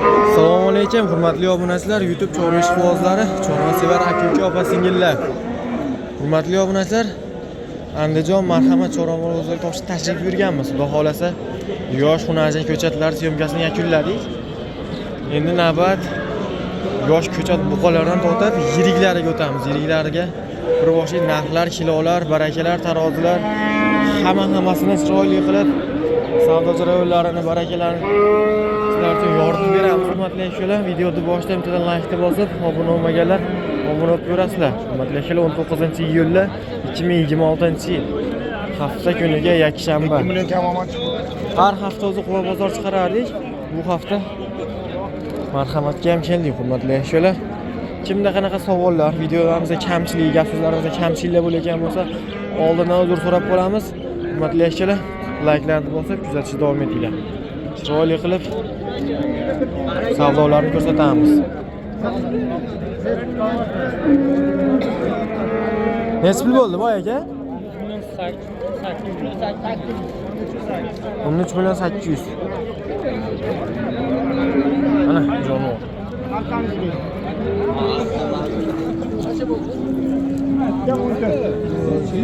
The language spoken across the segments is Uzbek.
Assalomu alaykum, hurmatli obunachilar, YouTube chorva ishqibozlari, chorva sevar aka-uka, opa-singillar. Hurmatli obunachilar, Andijon marhamat chorva bozoriga tashrif buyurganmiz. Xudo xolasa, yosh xunajin ko'chatlar syomkasini yakunladik. Endi navbat yosh ko'chat buqalardan tortib yiriklariga o'tamiz. Yiriklariga bir boshli narxlar, kilolar, barakalar, tarozilar hammasini chiroyli qilib savdo jarayonlarini, barakalarni sizlar uchun yoritib beramiz. Hurmatli akalar, videoni boshdan bittadan like bosib, obuna bo'lmaganlar obuna bo'lib ko'rasizlar. Hurmatli akalar, 19-iyulda 2026-yil hafta kuniga yakshanba. Har hafta o'zi quva bozor chiqarardik. Bu hafta marhamatga ham keldik, hurmatli akalar. Kimda qanaqa savollar, videolarimizda kamchilik, gap so'zlarimizda kamchiliklar bo'layotgan bo'lsa, oldindan uzr so'rab qolamiz. Hurmatli akalar, like'larni bosib kuzatishda davom etinglar. Chiroyli qilib savdolarni ko'rsatamiz. Necha pul bo'ldi boy aka? 13.800. Ana jonu.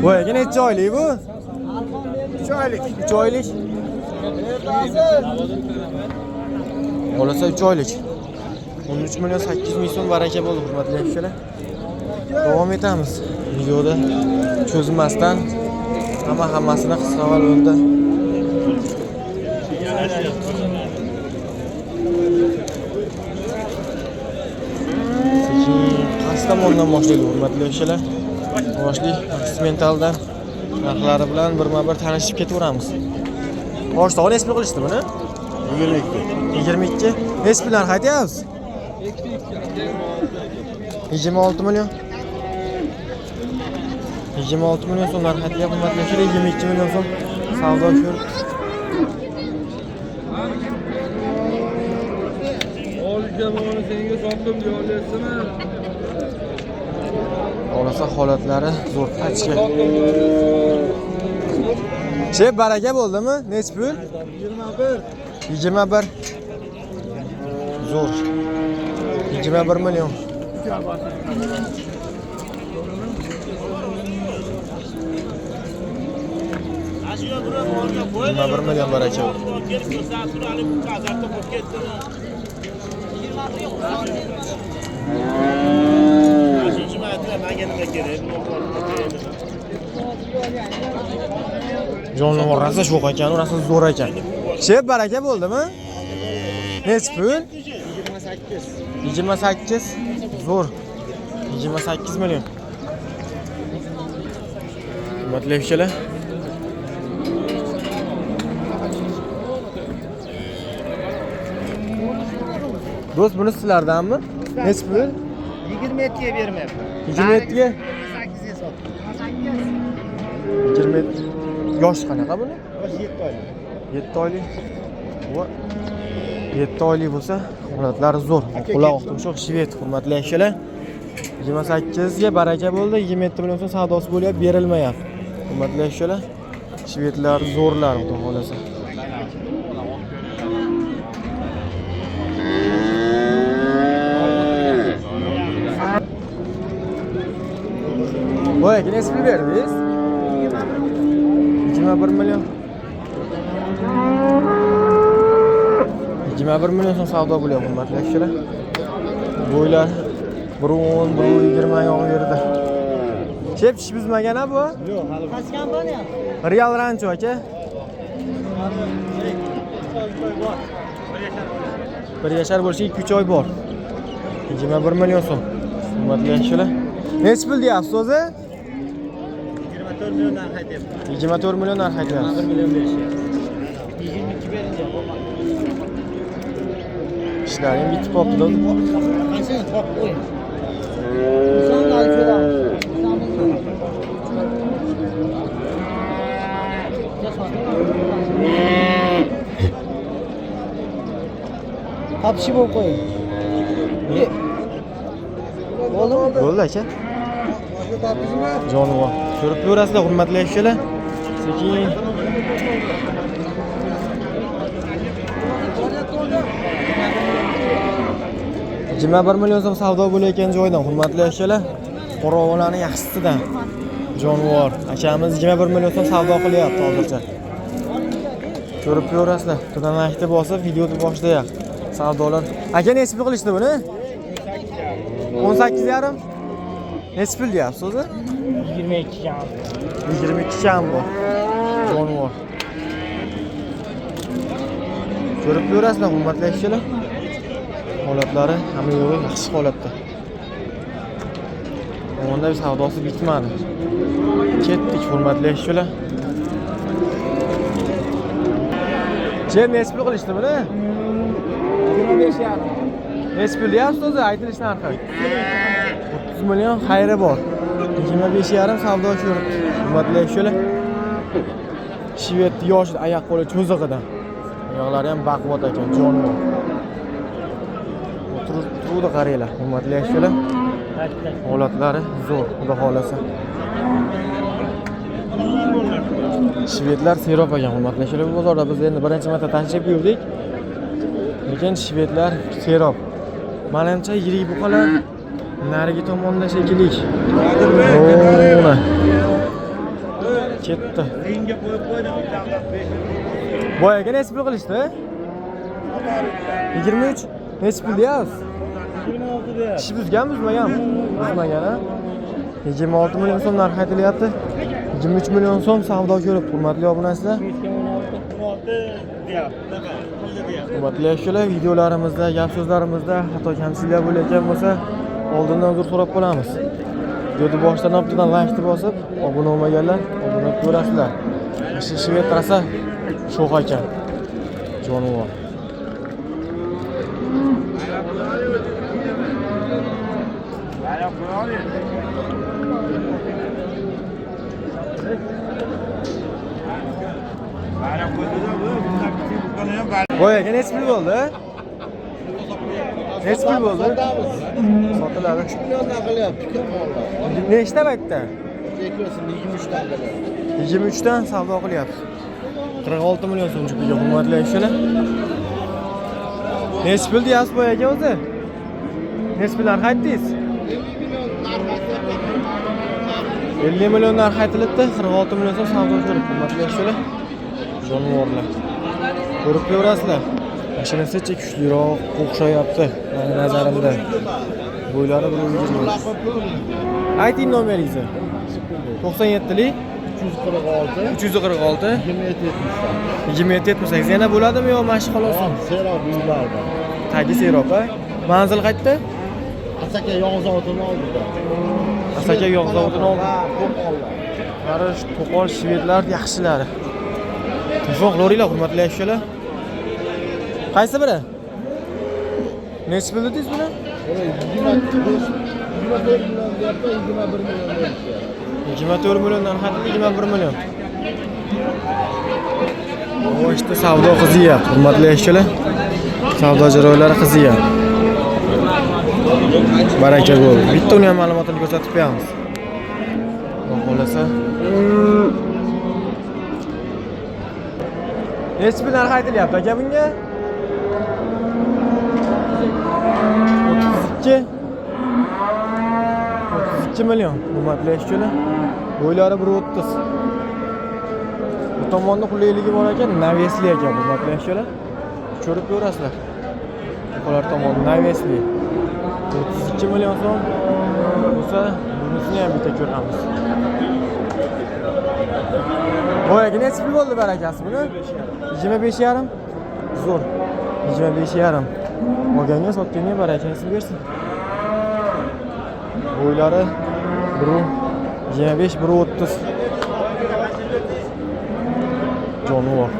Boy aka necha oylik bu? 3 oylik. 3 oylik. Olasa 3 oylik. 13.800.000 so'm baraka bo'ldi, hurmatli akalar. Davom etamiz. Videoda cho'zmasdan hammasini qisqa yo'lda qaysi tomondan boshlaydi, hurmatli akalar? Boshli eksperimentaldan narxlari bilan birma-bir tanishib ketaveramiz. Boshda necha pul qilishdi buni? 22. 22. Necha pul narx aytyapsiz? 26 million. 26 million so'm narx aytyapti, hurmatli akalar. 22 million so'm savdo ko'rib. Olijamoni senga sotdim deyorsizmi? Olasa holatlari zo'r qachga. Che baraka bo'ldimi? Necha pul? 21. 21. Zo'r. 21 million. 21 million baraka. Jonivor rasa sho'q ekan, rasa zo'r ekan. Chep baraka bo'ldimi? Necha pul? 28. 28. Zo'r. 28 million. Hurmatli akalar. Do'st, buni sizlardanmi? Necha pul? 27 ga bermayapman. 27 ga 8 ga sotdim. 27. Yosh qanaqa buni? Yosh 7 oylik. 7 oylik. Va 7 oylik bo'lsa, holatlari zo'r. Quloq o'xtumshoq shvet, hurmatli akalar. 28 ga baraka bo'ldi, 27 million so'm savdosi bo'lyapti, berilmayapti. Hurmatli akalar, shvetlar zo'rlar, xudo xolasa. Voy, necha pul berdingiz? 21 million. 21 million so'm savdo bo'lyapti, hurmatli akalar. Bo'ylar 1.10, 1.20 yo'q yerda. Chep tish buzmagan bu? Yo'q, hali. Qaysi kompaniya? Real Rancho aka. Bir yashar bo'lishiga 2-3 oy bor. 21 million so'm. Hurmatli akalar. Necha pul deyapsiz o'zi? 24 million narx aytyapman. 24 million narx aytyapsiz. 1 million berishyapti. 22 berilgan. Ishlaring bitib qolibdi. Qancha top qo'y. Sonda aytdim. Kapışı bol koyun. Oldu mu? Bo'ldi aka. Jonivor. Ko'rib ko'rasizlar, hurmatli akalar. Sekin. 21 million so'm savdo bo'layotgan joydan hurmatli akalar, qorovullarning yaxshisidan jonivor. Akamiz 21 million so'm savdo qilyapti hozircha. Ko'rib ko'rasizlar. Tudan vaqti bosib videoni boshlayapti. Savdolar. Aka nechta pul qilishdi buni? 18,5. Nechta pul deyapsiz o'zi? 22 kam. 22 kam bu. Jonivor. Ko'rib ko'rasizlar hurmatli akalar. Holatlari hamma yo'g'i yaxshi holatda. Onda bir savdosi bitmadi. Ketdik hurmatli akalar. Jem nechta pul qilishdi buni? 25,5. Nechta pul deyapsiz o'zi aytilish narxi? 30 million xayri bor. 25,5 savdo ko'ribdi. Hurmatli akalar. Shvet yosh oyoq qo'li cho'zig'idan. Oyoqlari ham baquvvat ekan, jonivor. Turuvdi qaranglar, hurmatli akalar. Holatlari zo'r, xudo xolasa. Shvedlar serob ekan, hurmatli akalar. Bu bozorda biz endi birinchi marta tashrif buyurdik. Lekin shvedlar serob. Menimcha yirik buqalar narigi tomonda shekilli. Mana. Ketdi. Ringga qo'yib qo'ydim, bitta Boyaga nechta pul qilishdi? 23. Nechta pul deyapsiz? 26 deyapti. Tish buzgan buzmagan? Buzmagan a? 26 million so'm narx aytilyapti. 23 million so'm savdo ko'rib, hurmatli obunachilar. 16 deyapti. Hurmatli akalar, videolarimizda, gap so'zlarimizda xato kamchiliklar bo'layotgan bo'lsa, oldindan uzr so'rab qolamiz. Videoni boshdan obtidan like bosib, obuna bo'lmaganlar obuna bo'lib ko'rasizlar. Shvet rasa sho'x ekan. Jonivor. Boyaga nechta pul bo'ldi? Nechta pul bo'ldi? Sotiladi. 3 milliondan qilyapti, kim oldi? Nechta paytda? Chekrosin 23 dan qilyapti. 23 dan savdo qilyapti. 46 million so'm chiqiga hurmatli akalar. Nechta pul deyapsiz boyaga o'zi? Nechta pul narx aytdingiz? 50 million narx aytilibdi, 46 million so'm savdo ko'rib hurmatli akalar. Jonivorlar. Ko'rib ko'rasizlar. Mashinasicha kuchliroq o'xshayapti meni nazarimda. Bo'ylari 120. Ayting nomeringizni. 97lik 346 346 27 2778 yana bo'ladimi yo mana shu xolos? Serob uylarda. Tagi serob a? Manzil qayerda? Asaka yog'zotini oldida. Asaka yog'zotini oldi. Qo'qonlar. Mana shu to'qol shvedlar yaxshilari. Telefon qilaveringlar hurmatli akalar. Qaysi biri? Nechta pul dedingiz buni? 24 milliondan hatto 21 million. O işte savdo qiziyapti, hurmatli akalar. Savdo jarayonlari qiziyapti. Baraka bo'ldi. Bitta uni ham ma'lumotini ko'rsatib qo'yamiz. Xohlasa. Nechta pul narx aytilyapti aka bunga? 32 million. Hurmatli akalar. Bo'ylari 130. Bu tomonda quliyligi bor ekan, navesli ekan hurmatli akalar. Ko'rib ko'rasizlar. Qo'lar tomon navesli. 32 million so'm. Bo'lsa, bunisini ham bitta ko'ramiz. Boyaga nechta pul bo'ldi barakasi buni? 25,5. Zo'r. 25,5. Olganga sotganga barakasini bersin. Bo'ylari 125 130. Jonivor.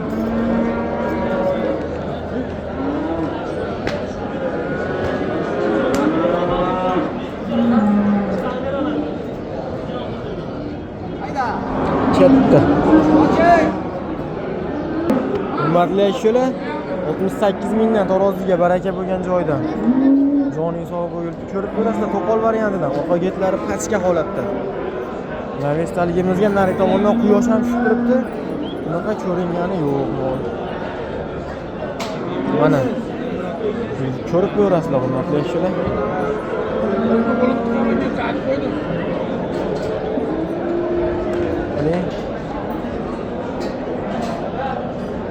Ketdi. Hurmatli akalar, 68 mingdan taroziga baraka bo'lgan joydan. Joning sog' bo'lib ko'rib ko'rasizlar, to'qol variantidan. Orqa getlari pastga holatda. Navestaligimizga nari tomondan quyosh ham tushib turibdi. Bunaqa ko'ringani yo'q. Mana Ko'rib ko'rasizlar hurmatli kishilar. Mana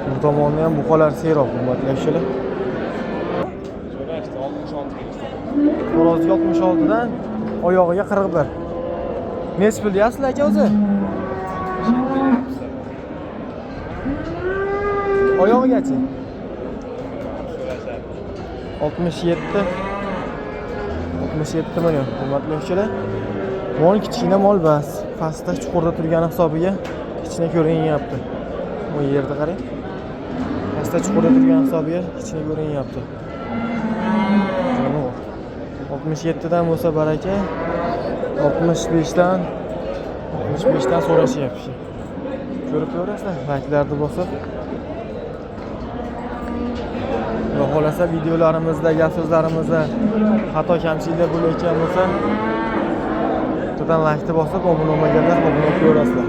bu tomonda ham buqalar seroq hurmatli kishilar. So'rashdi 66 kelishdi. Xo'rozga 66 dan oyog'iga 41. Nech pul deyapsizlar aka o'zi? Oyog'igachi? 67 million hurmatli kishilar. Mol kichkina mol bas. Pastda chuqurda turgani hisobiga kichkina ko'rinyapti. Bu yerda qarang. Pastda chuqurda turgani hisobiga kichkina ko'rinyapti. 67 dan bo'lsa baraka, 65 dan so'rashyapti. Ko'rib ko'rasizlar, layklarni bosib. Xudo xolasa videolarimizda, gap so'zlarimizda xato kamchiliklar bo'layotgan bo'lsa, to'dan laykni bosib, obuna bo'lmaganlar obuna bo'lib ko'rasizlar.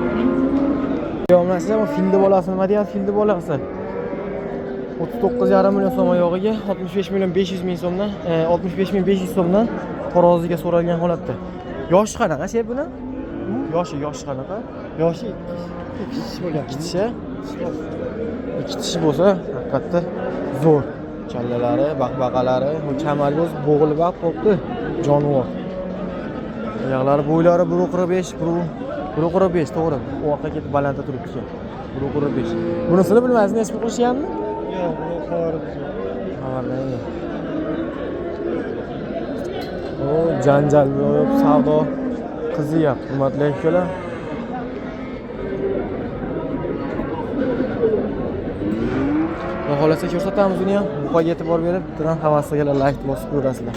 Yo'qmasizlar, bu filni bolasi nima deyapti? Filni bolasi 39,5 million so'm oyog'iga 65 million 500 ming so'mdan 65 ming 500 so'mdan taroziga so'ralgan holatda. Yoshi qanaqa sher buni? Yoshi qanaqa? Yoshi 2 kishi bo'lgan. 2 kishi bo'lsa, haqiqatda zo'r. Kallalari, baqbaqalari, bu kamargo'z bo'g'ilib qolibdi. Jonivor. Oyoqlari, bo'ylari 1.45, 1.45 to'g'ri. U yoqqa ketib balandda turibdi. 1.45. Bunisini bilmaysiz, nechta qo'shganmi? Yo'q, bu Xabarlaydi. O, janjal bo'lib, savdo qiziyapti, hurmatli akalar. Xudo xolasa ko'rsatamiz uni ham. Buqaga e'tibor berib, turgan havasga like bosib ko'rasizlar.